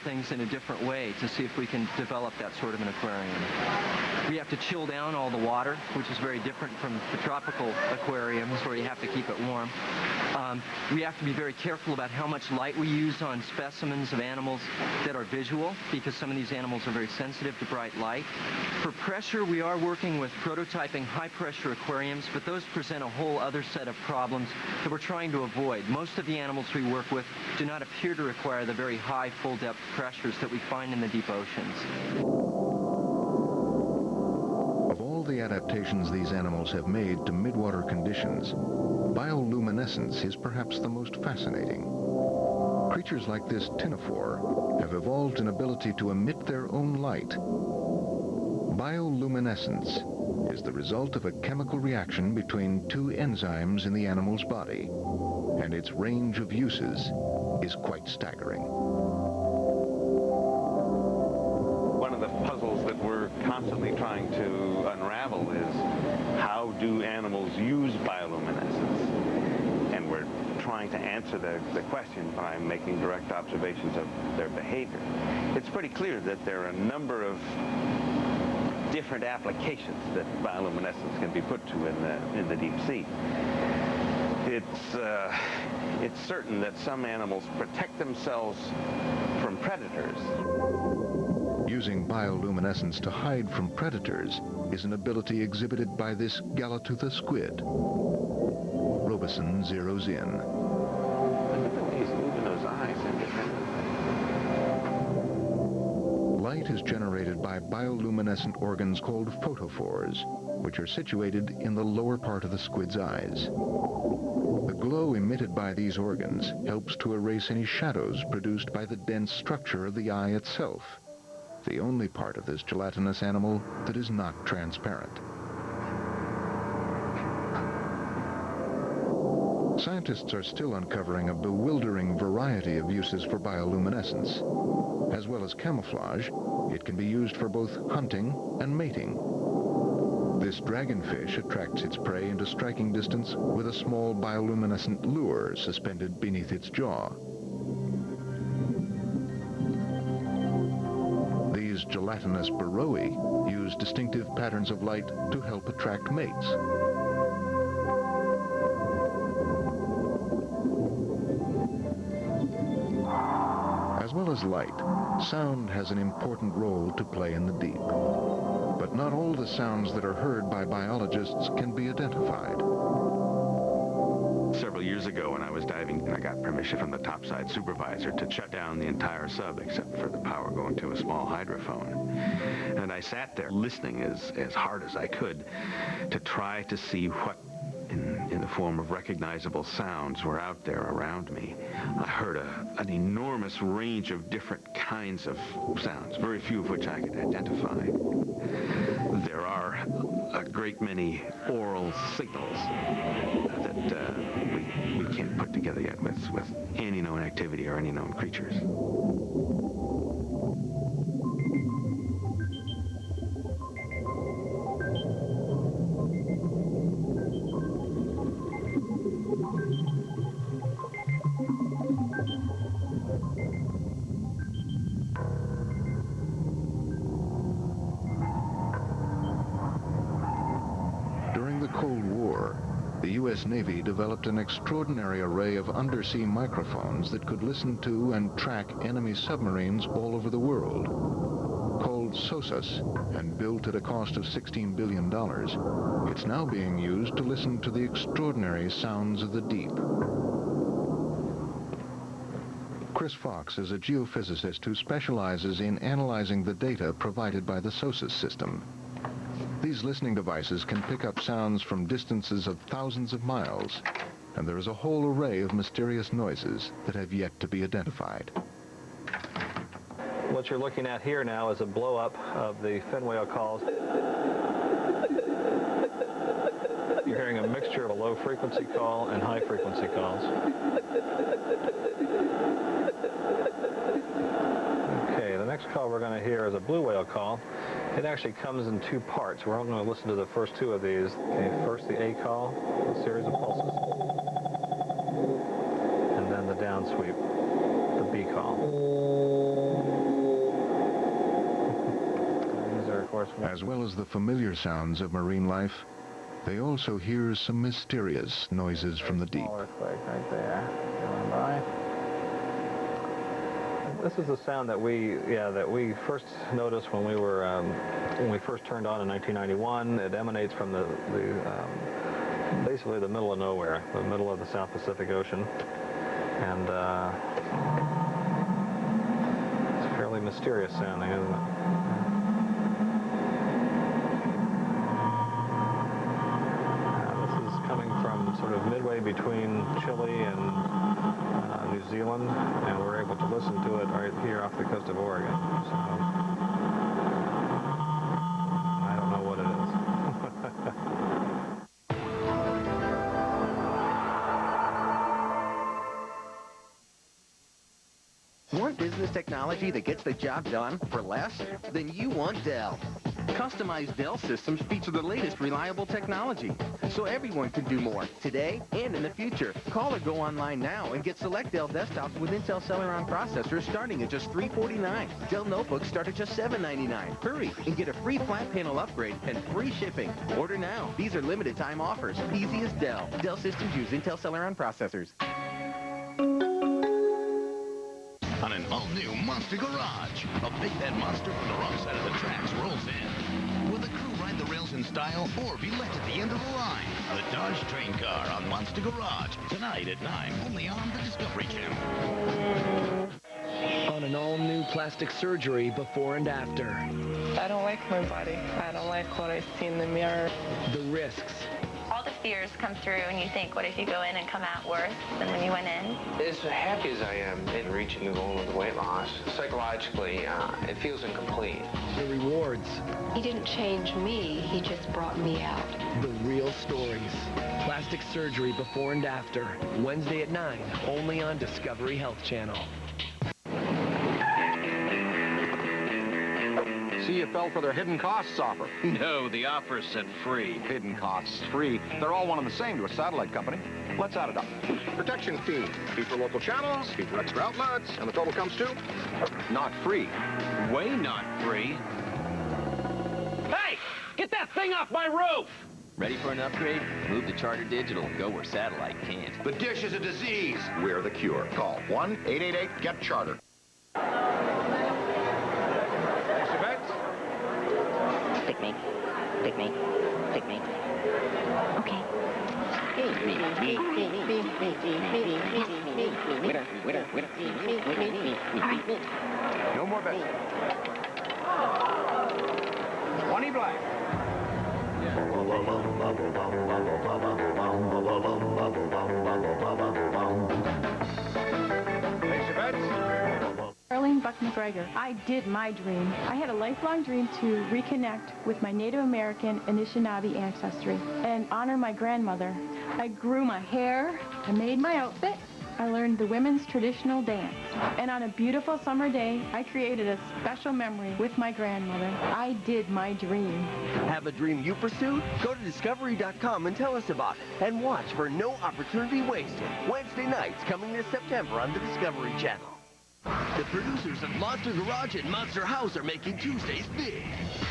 things in a different way to see if we can develop that sort of an aquarium. We have to chill down all the water, which is very different from the tropical aquariums where you have to keep it warm. We have to be very careful about how much light we use on specimens of animals that are visual, because some of these animals are very sensitive to bright light. For pressure, we are working with prototyping high-pressure aquariums, but those present a whole other set of problems that we're trying to avoid. Most of the animals we work with do not appear to require the very high full-depth pressures that we find in the deep oceans. Of all the adaptations these animals have made to midwater conditions, bioluminescence is perhaps the most fascinating. Creatures like this ctenophore have evolved an ability to emit their own light. Bioluminescence is the result of a chemical reaction between two enzymes in the animal's body, and its range of uses is quite staggering. One of the puzzles that we're constantly trying to unravel is how do animals use bioluminescence? And we're trying to answer the question by making direct observations of their behavior. It's pretty clear that there are a number of different applications that bioluminescence can be put to in the deep sea. It's certain that some animals protect themselves from predators. Using bioluminescence to hide from predators is an ability exhibited by this Galatootha squid. Robeson zeroes in. Look at the way he's moving those eyes independently. Light is generated by bioluminescent organs called photophores, which are situated in the lower part of the squid's eyes. The glow emitted by these organs helps to erase any shadows produced by the dense structure of the eye itself, the only part of this gelatinous animal that is not transparent. Scientists are still uncovering a bewildering variety of uses for bioluminescence. As well as camouflage, it can be used for both hunting and mating. This dragonfish attracts its prey into striking distance with a small bioluminescent lure suspended beneath its jaw. These gelatinous burrowee use distinctive patterns of light to help attract mates. As well as light, sound has an important role to play in the deep. But not all the sounds that are heard by biologists can be identified. Several years ago when I was diving, I got permission from the topside supervisor to shut down the entire sub except for the power going to a small hydrophone. And I sat there listening as hard as I could to try to see what in the form of recognizable sounds were out there around me. I heard an enormous range of different kinds of sounds, very few of which I could identify. There are a great many oral signals that we can't put together yet with any known activity or any known creatures. During the Cold War, the U.S. Navy developed an extraordinary array of undersea microphones that could listen to and track enemy submarines all over the world. Called SOSUS and built at a cost of $16 billion, it's now being used to listen to the extraordinary sounds of the deep. Chris Fox is a geophysicist who specializes in analyzing the data provided by the SOSUS system. These listening devices can pick up sounds from distances of thousands of miles, and there is a whole array of mysterious noises that have yet to be identified. What you're looking at here now is a blow-up of the fin whale calls. You're hearing a mixture of a low-frequency call and high-frequency calls. Okay, the next call we're going to hear is a blue whale call. It actually comes in two parts. We're going to listen to the first two of these. Okay, first the A call, a series of pulses, and then the down sweep, the B call. first one. As well as the familiar sounds of marine life, they also hear some mysterious noises from the deep. Small earthquake right there. Going by. This is the sound that we first noticed when we first turned on in 1991. It emanates from basically the middle of nowhere, the middle of the South Pacific Ocean, and it's fairly mysterious sounding, isn't it? This is coming from sort of midway between Chile and New Zealand, and we're able to listen to it right here off the coast of Oregon. So I don't know what it is. Want business technology that gets the job done for less? Then you want Dell. Customized Dell systems feature the latest reliable technology, so everyone can do more today and in the future. Call or go online now and get select Dell desktops with Intel Celeron processors starting at just $349. Dell notebooks start at just $799. Hurry and get a free flat panel upgrade and free shipping. Order now. These are limited time offers. Easy as Dell. Dell systems use Intel Celeron processors. On an all-new Monster Garage, a big bad monster from the wrong side of the tracks rolls in. Will the crew ride the rails in style or be left at the end of the line? The Dodge train car on Monster Garage, tonight at 9, only on the Discovery Channel. On an all-new plastic surgery before and after. I don't like my body. I don't like what I see in the mirror. The risks. All the fears come through and you think, what if you go in and come out worse than when you went in? As happy as I am in reaching the goal of the weight loss, psychologically, it feels incomplete. The rewards. He didn't change me, he just brought me out. The real stories. Plastic surgery before and after. Wednesday at 9, only on Discovery Health Channel. See you fell for their hidden costs offer. No, the offer said free. Hidden costs, free. They're all one and the same to a satellite company. Let's add it up. Protection fee, fee for local channels, fee for extra outlets, and the total comes to not free. Way not free. Hey! Get that thing off my roof! Ready for an upgrade? Move to Charter Digital. Go where satellite can't. The dish is a disease. We're the cure. Call 1-888-GET-CHARTER. Pick me. Pick me. Pick me. Okay. No more bets. 20 black. Place your bets. Arlene Buck McGregor. I did my dream. I had a lifelong dream to reconnect with my Native American Anishinaabe ancestry and honor my grandmother. I grew my hair, I made my outfit, I learned the women's traditional dance. And on a beautiful summer day, I created a special memory with my grandmother. I did my dream. Have a dream you pursued? Go to Discovery.com and tell us about it. And watch for No Opportunity Wasted. Wednesday nights coming this September on the Discovery Channel. The producers of Monster Garage and Monster House are making Tuesdays big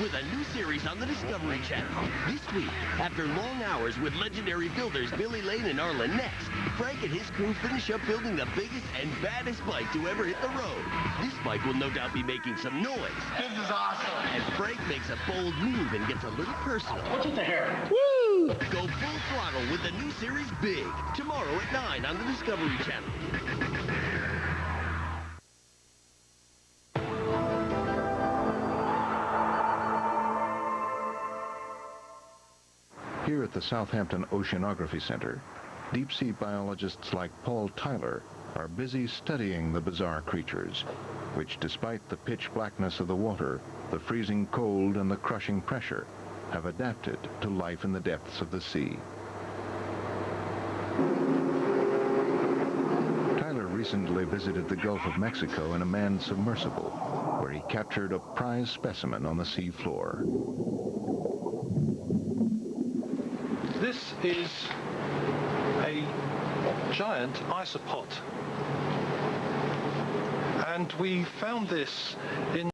with a new series on the Discovery Channel. This week, after long hours with legendary builders Billy Lane and Arlen Ness, Frank and his crew finish up building the biggest and baddest bike to ever hit the road. This bike will no doubt be making some noise. This is awesome. And Frank makes a bold move and gets a little personal. What's with the hair? Woo! Go full throttle with the new series Big, tomorrow at 9 on the Discovery Channel. Here at the Southampton Oceanography Center, deep-sea biologists like Paul Tyler are busy studying the bizarre creatures, which despite the pitch blackness of the water, the freezing cold and the crushing pressure, have adapted to life in the depths of the sea. Tyler recently visited the Gulf of Mexico in a manned submersible, where he captured a prize specimen on the sea floor. This is a giant isopod, and we found this in